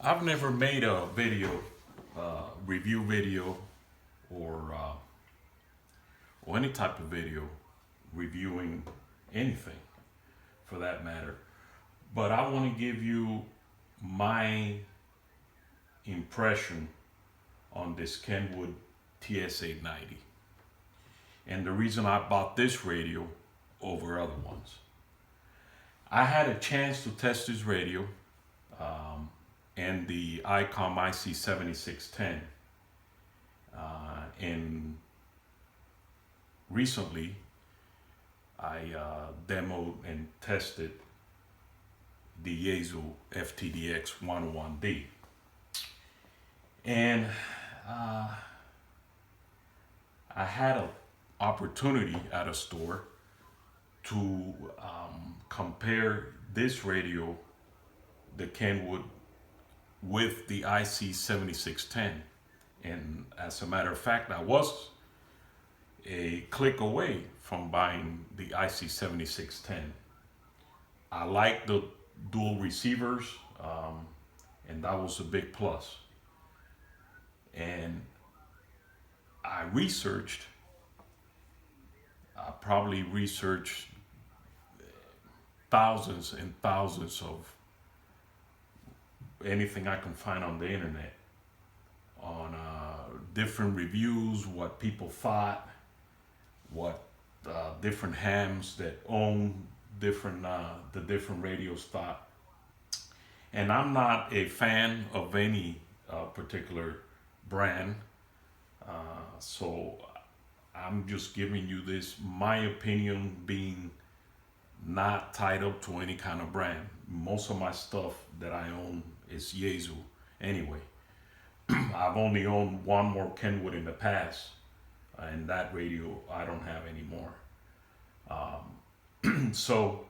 I've never made a video, review video, or any type of video reviewing anything for that matter. But I want to give you my impression on this Kenwood TS-890 and the reason I bought this radio over other ones. I had a chance to test this radio and the ICOM IC7610 and recently I demoed and tested the Yaesu FTDX 101D. And I had an opportunity at a store to compare this radio, the Kenwood, with the IC7610. And as a matter of fact, I was a click away from buying the IC7610. I like the dual receivers, and that was a big plus. And I probably researched thousands and thousands of anything I can find on the internet on different reviews, what people thought, what different hams that own the different radios thought. And I'm not a fan of any particular brand, so I'm just giving you this, my opinion, being not tied up to any kind of brand. Most of my stuff that I own is Yaesu anyway. I've only owned one more Kenwood in the past, and that radio I don't have anymore. So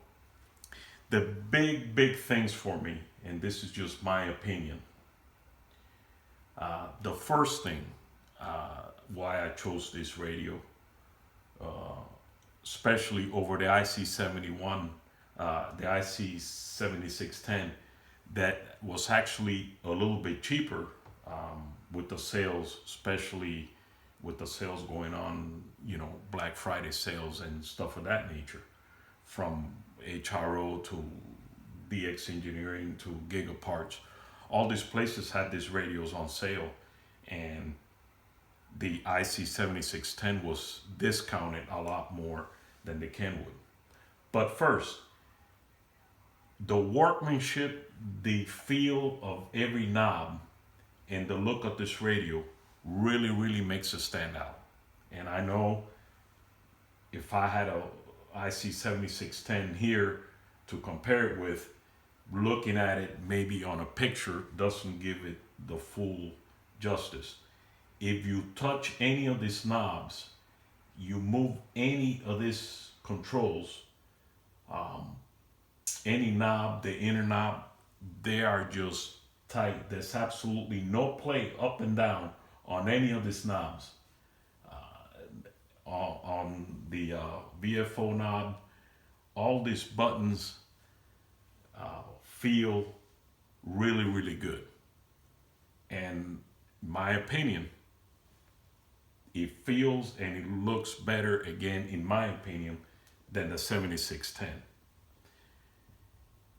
the big things for me, and this is just my opinion, the first thing why I chose this radio, especially over the IC71, the IC7610, that was actually a little bit cheaper with the sales, especially with the sales going on, Black Friday sales and stuff of that nature, from HRO to DX Engineering to Gigaparts. All these places had these radios on sale, and the IC7610 was discounted a lot more than the Kenwood. But first, the workmanship, the feel of every knob, and the look of this radio really makes it stand out. And I know if I had a IC7610 here to compare it with, looking at it maybe on a picture doesn't give it the full justice. If you touch any of these knobs, you move any of these controls, any knob, the inner knob, they are just tight. There's absolutely no play up and down on any of these knobs. On the VFO knob, all these buttons feel really good. And my opinion, it feels and it looks better, again, in my opinion, than the 7610.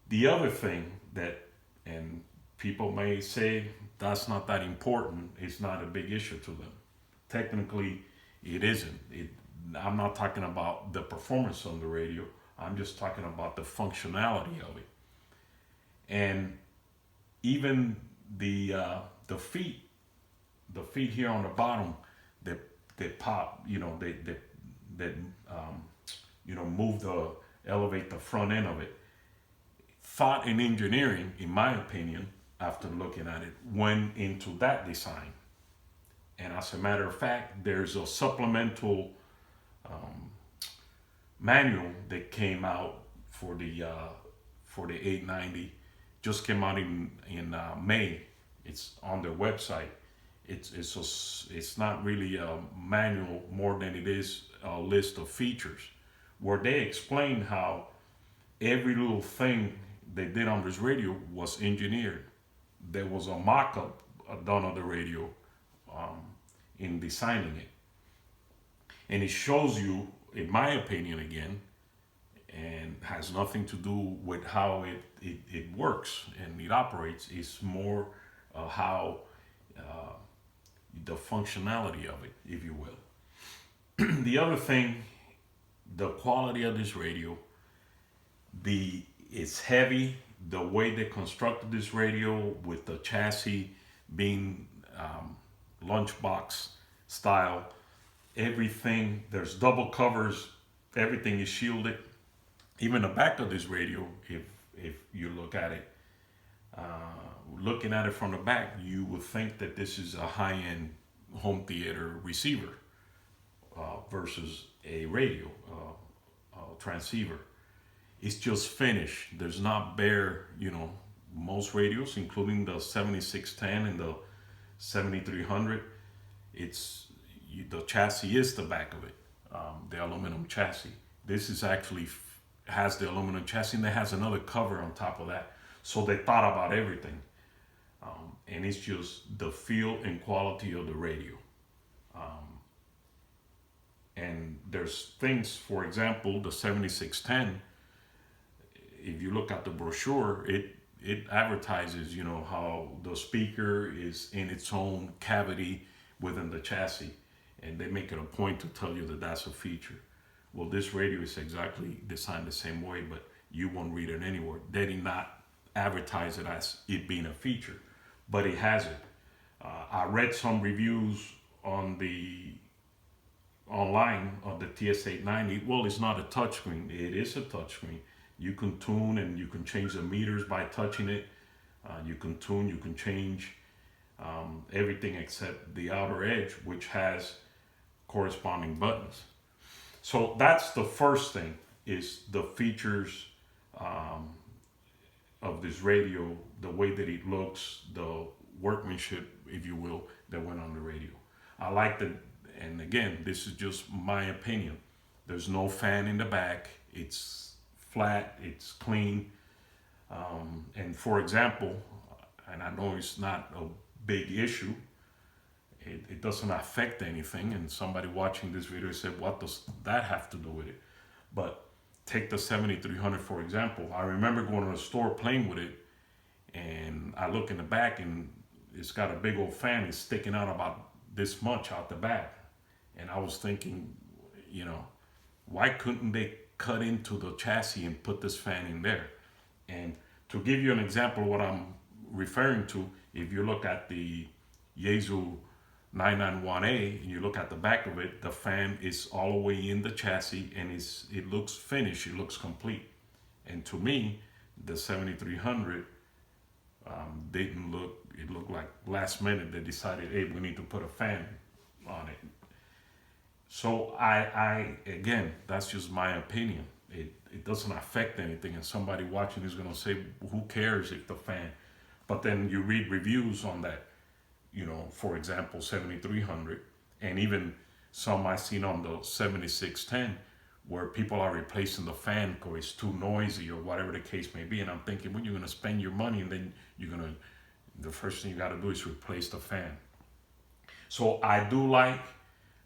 The other thing that, and people may say that's not that important, it's not a big issue to them. Technically, it isn't. I'm not talking about the performance on the radio. I'm just talking about the functionality of it. And even the feet here on the bottom, they pop, they elevate the front end of it. Thought in engineering, in my opinion, after looking at it, went into that design. And as a matter of fact, there's a supplemental manual that came out for the 890. Just came out in May. It's on their website. It's not really a manual more than it is a list of features, where they explain how every little thing they did on this radio was engineered. there was a mock-up done of the radio um, in designing it, and it shows you, in my opinion, again, and has nothing to do with how it works and it operates. It's more how uh, the functionality of it, if you will. The other thing, the quality of this radio, the it's heavy. The way they constructed this radio with the chassis being lunchbox style, everything, there's double covers, everything is shielded. Even the back of this radio, if you look at it, uh, looking at it from the back, you would think that this is a high-end home theater receiver versus a radio transceiver. It's just finished. There's not bare, most radios, including the 7610 and the 7300. The chassis is the back of it, the aluminum chassis. This is actually has the aluminum chassis and it has another cover on top of that. So they thought about everything, and it's just the feel and quality of the radio. Um, and there's things, for example, the 7610. If you look at the brochure, it advertises, how the speaker is in its own cavity within the chassis, and they make it a point to tell you that that's a feature. Well, this radio is exactly designed the same way, but you won't read it anywhere. They did not advertise it as it being a feature, but it has it. I read some reviews on the online of the TS-890. Well, it's not a touchscreen. It is a touchscreen. You can tune and you can change the meters by touching it. You can tune, you can change everything except the outer edge, which has corresponding buttons. So that's the first thing, is the features of this radio, the way that it looks, the workmanship, if you will, that went on the radio. I like the, and again, this is just my opinion. There's no fan in the back. It's flat, it's clean. And for example, and I know it's not a big issue, it doesn't affect anything. And somebody watching this video said, what does that have to do with it? But take the 7300, for example. I remember going to the store playing with it, and I look in the back and it's got a big old fan. It's sticking out about this much out the back. And I was thinking, why couldn't they cut into the chassis and put this fan in there? And to give you an example of what I'm referring to, if you look at the Yaesu 991A and you look at the back of it, the fan is all the way in the chassis and it looks finished, it looks complete. And to me, the 7300 didn't look, it looked like last minute they decided, hey, we need to put a fan on it. So I again, that's just my opinion. It doesn't affect anything, and somebody watching is gonna say, who cares if the fan? But then you read reviews on that, for example, 7300, and even some I seen on the 7610, where people are replacing the fan because it's too noisy or whatever the case may be. And I'm thinking, when you're gonna spend your money, and then the first thing you gotta do is replace the fan. So I do like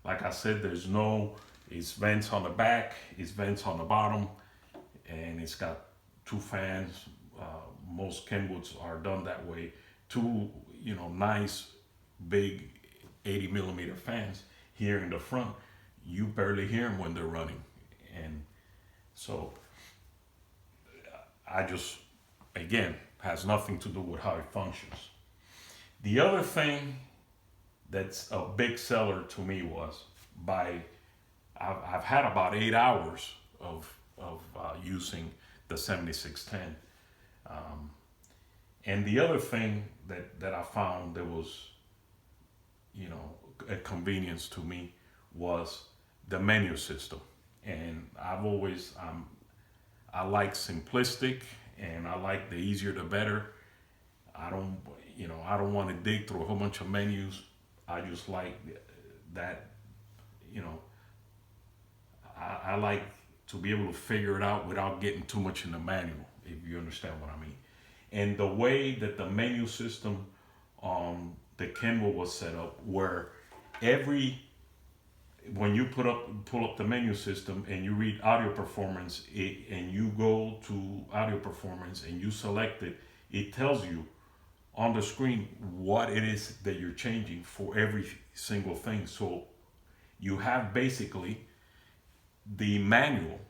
I said, it's vents on the back, it's vents on the bottom, and it's got two fans. Most Kenwoods are done that way. Two, nice, big 80 millimeter fans here in the front. You barely hear them when they're running. And so I just, again, has nothing to do with how it functions. The other thing that's a big seller to me was I've had about 8 hours of using the 7610, and the other thing that I found that was a convenience to me was the menu system. And I like simplistic, and I like the easier the better. I don't want to dig through a whole bunch of menus. I just like that, I like to be able to figure it out without getting too much in the manual, if you understand what I mean. And the way that the menu system on the Kenwood was set up, where every when you pull up the menu system and you read audio performance, and you go to audio performance and you select it, it tells you on the screen what it is that you're changing for every single thing. So you have basically the manual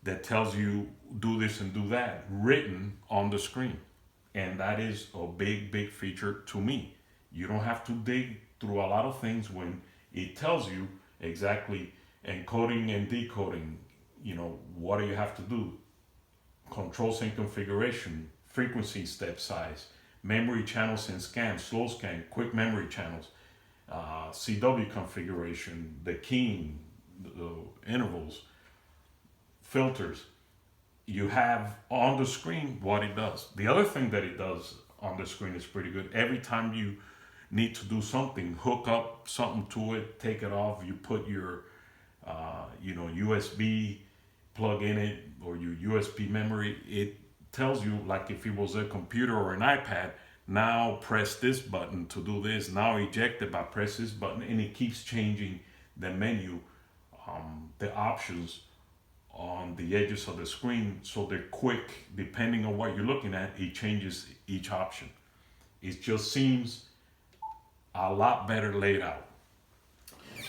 that tells you do this and do that written on the screen. And that is a big feature to me. You don't have to dig through a lot of things when it tells you exactly encoding and decoding, what do you have to do? Controls and configuration, frequency step size, memory channels and scan, slow scan, quick memory channels, CW configuration, the keying, the intervals, filters. You have on the screen what it does. The other thing that it does on the screen is pretty good. Every time you need to do something, hook up something to it, take it off, you put your USB plug in it or your USB memory, it tells you, like if it was a computer or an iPad, now press this button to do this, now eject it by press this button, and it keeps changing the menu, the options on the edges of the screen, so they're quick. Depending on what you're looking at, it changes each option. It just seems a lot better laid out.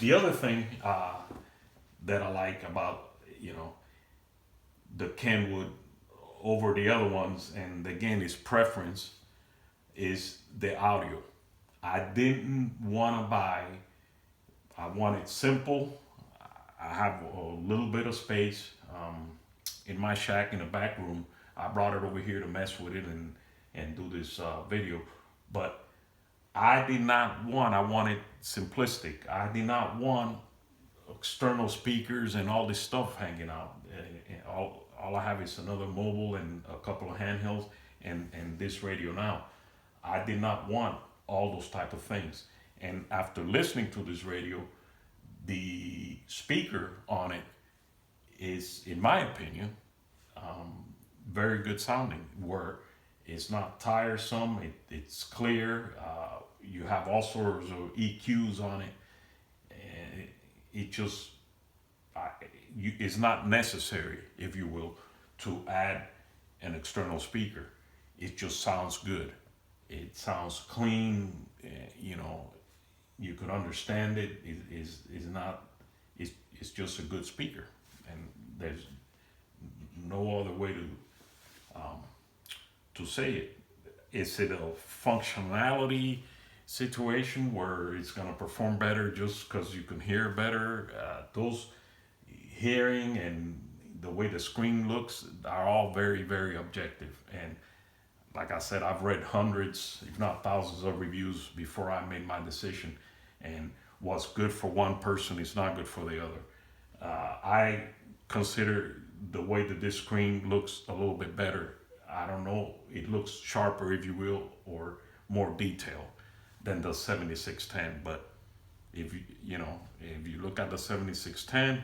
The other thing that I like about the Kenwood over the other ones, and again it's preference, is the audio. I didn't want to buy. I wanted simple. I have a little bit of space in my shack in the back room. I brought it over here to mess with it and do this video. But I wanted simplistic. I did not want external speakers and all this stuff hanging out. All I have is another mobile and a couple of handhelds and this radio now. I did not want all those type of things. And after listening to this radio, the speaker on it is, in my opinion, very good sounding, where it's not tiresome, it's clear, you have all sorts of EQs on it, and it just, it's not necessary, if you will, to add an external speaker. It just sounds good. It sounds clean, you could understand it. It's just a good speaker, and there's no other way to say it. Is it a functionality situation where it's going to perform better just because you can hear better? Those hearing and the way the screen looks are all very objective. And like I said, I've read hundreds, if not thousands, of reviews before I made my decision. And what's good for one person is not good for the other. I consider the way that this screen looks a little bit better. I don't know, it looks sharper, if you will, or more detailed than the 7610. But if you look at the 7610,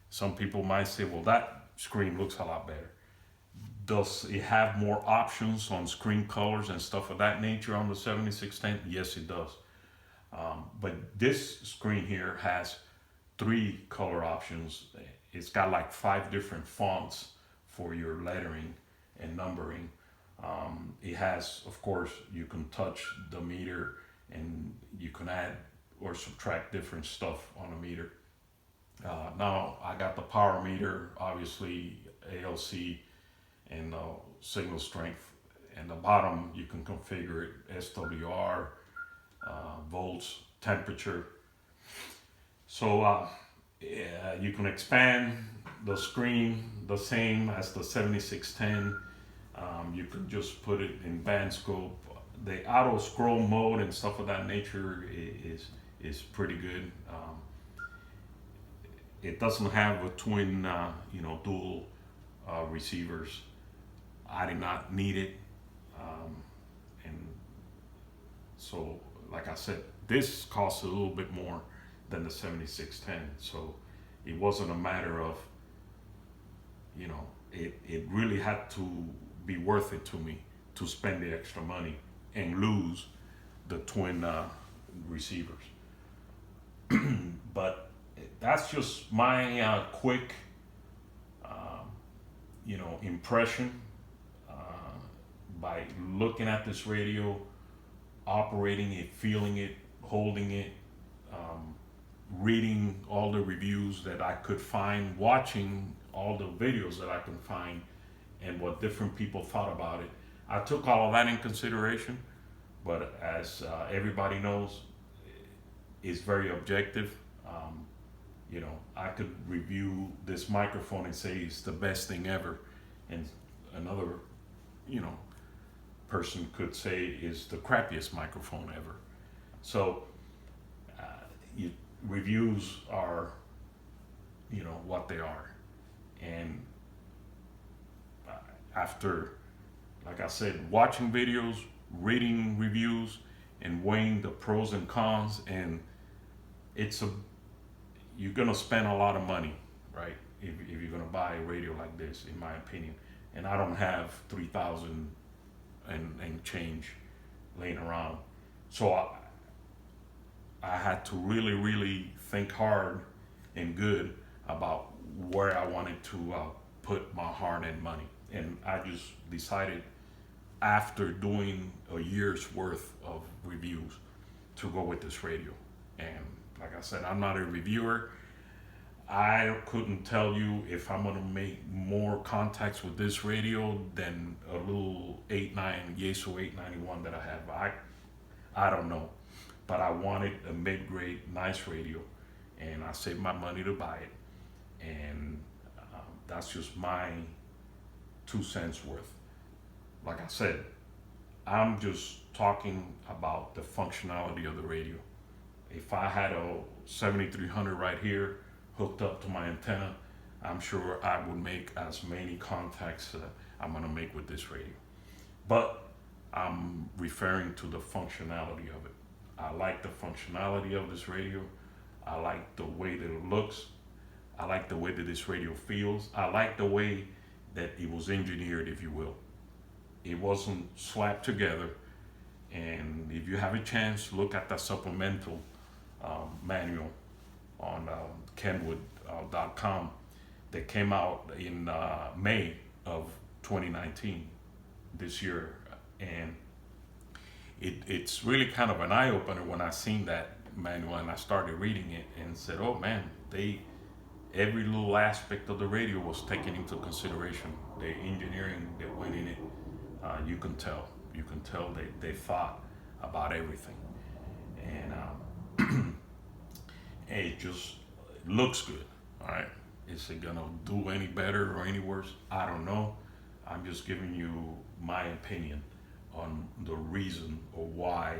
some people might say, well, that screen looks a lot better. Does it have more options on screen colors and stuff of that nature on the 7610? Yes, it does. But this screen here has 3 color options. It's got like 5 different fonts for your lettering and numbering. It has, of course, you can touch the meter and you can add or subtract different stuff on a meter. Now I got the power meter, obviously ALC and signal strength. And the bottom you can configure it SWR, volts, temperature. So you can expand the screen the same as the 7610. You can just put it in band scope. The auto scroll mode and stuff of that nature is pretty good. It doesn't have a twin, dual receivers. I did not need it, and so, like I said, this costs a little bit more than the 7610. So it wasn't a matter of, it really had to be worth it to me to spend the extra money and lose the twin receivers. But that's just my quick, impression by looking at this radio, operating it, feeling it, holding it, reading all the reviews that I could find, watching all the videos that I can find, and what different people thought about it. I took all of that in consideration, but as everybody knows, it's very objective. I could review this microphone and say it's the best thing ever, and another, person could say is the crappiest microphone ever. So, reviews are, what they are, and after, like I said, watching videos, reading reviews, and weighing the pros and cons, and you're gonna spend a lot of money, right? If you're gonna buy a radio like this, in my opinion, and I don't have 3,000 and change laying around, so I had to really, really think hard and good about where I wanted to put my hard-earned money, and I just decided after doing a year's worth of reviews to go with this radio. And like I said, I'm not a reviewer. I couldn't tell you if I'm gonna make more contacts with this radio than a little Yaesu 891 that I have. I don't know, but I wanted a mid-grade, nice radio, and I saved my money to buy it. And that's just my 2 cents worth. Like I said, I'm just talking about the functionality of the radio. If I had a 7300 right here hooked up to my antenna, I'm sure I would make as many contacts I'm gonna make with this radio. But I'm referring to the functionality of it. I like the functionality of this radio. I like the way that it looks. I like the way that this radio feels. I like the way that it was engineered, if you will. It wasn't slapped together. And if you have a chance, look at the supplemental manual on Kenwood.com that came out in May of 2019, this year. And it's really kind of an eye-opener when I seen that manual and I started reading it and said, oh man, every little aspect of the radio was taken into consideration. The engineering that went in it, you can tell they thought about everything. And it just looks good. All right, is it gonna do any better or any worse? I don't know. I'm just giving you my opinion on the reason or why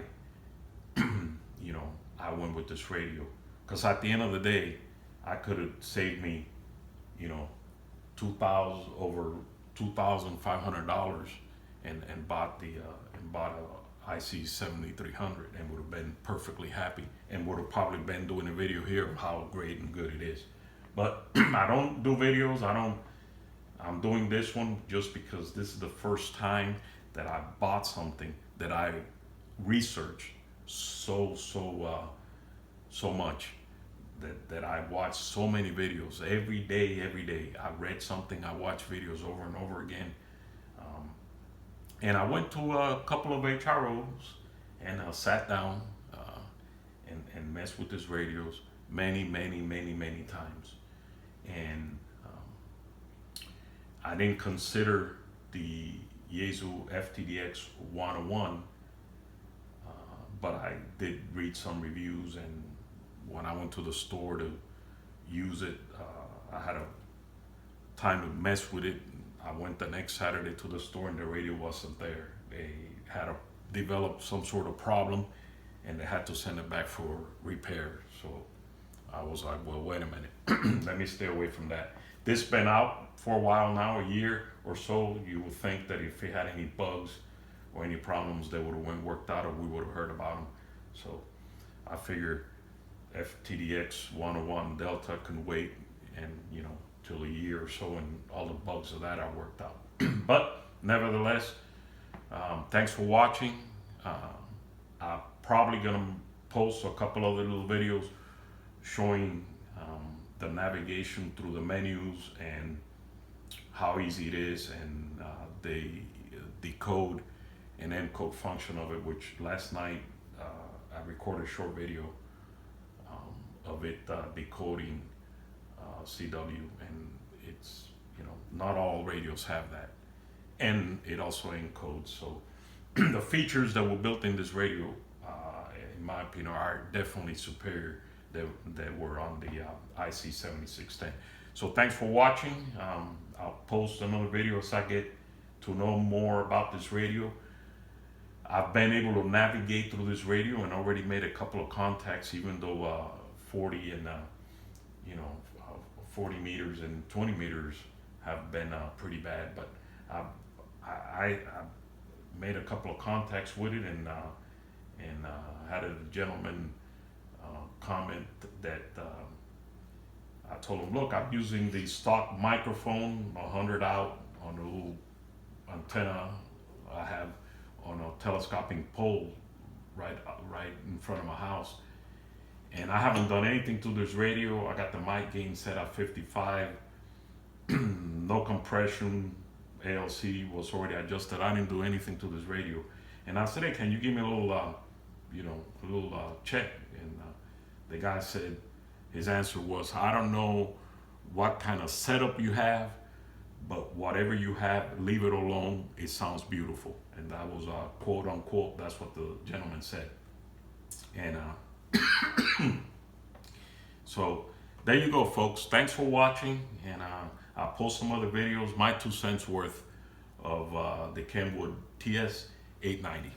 I went with this radio. Because at the end of the day, I could have saved me, over $2,500 and bought a IC 7300 and would have been perfectly happy and would have probably been doing a video here of how great and good it is. But I don't do videos. I'm doing this one just because this is the first time that I bought something that I researched so much that I watched so many videos every day. I read something, I watched videos over and over again. And I went to a couple of HROs and I sat down and messed with these radios many times. And I didn't consider the Yaesu FTDX 101, but I did read some reviews, and when I went to the store to use it, I had a time to mess with it. I went the next Saturday to the store and the radio wasn't there. They had developed some sort of problem and they had to send it back for repair. So I was like, well, wait a minute, let me stay away from that. This has been out for a while now, a year or so. You would think that if it had any bugs or any problems, they would have been worked out or we would have heard about them. So I figure FTDX 101 Delta can wait and, till a year or so and all the bugs of that are worked out. But nevertheless, Thanks for watching. I'm probably gonna post a couple other little videos showing the navigation through the menus and how easy it is, and the decode and encode function of it, which last night I recorded a short video of it decoding CW, and it's, not all radios have that, and it also encodes. So the features that were built in this radio, in my opinion, are definitely superior that were on the IC7610. So thanks for watching. I'll post another video as I get to know more about this radio. I've been able to navigate through this radio and already made a couple of contacts, even though 40 and 40 meters and 20 meters have been pretty bad. But I made a couple of contacts with it, and had a gentleman comment that I told him, look, I'm using the stock microphone, 100 out on a little antenna I have on a telescoping pole right in front of my house, and I haven't done anything to this radio. I got the mic gain set at 55, no compression, ALC was already adjusted. I didn't do anything to this radio, and I said, hey, can you give me a little check? And the guy said, his answer was, I don't know what kind of setup you have, but whatever you have, leave it alone. It sounds beautiful. And that was quote unquote, that's what the gentleman said. And so there you go, folks. Thanks for watching. And I'll post some other videos, my 2 cents worth of the Kenwood TS-890.